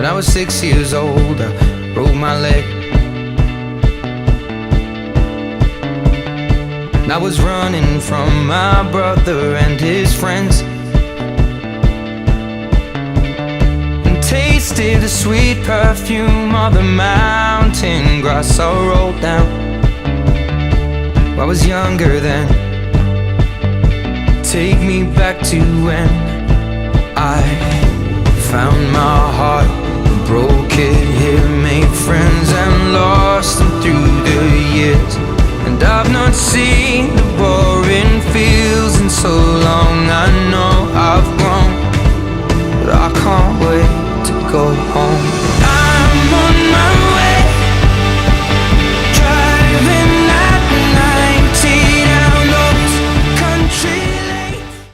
When I was 6 years old, I broke my leg. I was running from my brother and his friends, and tasted the sweet perfume of the mountain grass I rolled down. I was younger then. Take me back to when I found my heart, broke it here, made friends and lost them through the years. And I've not seen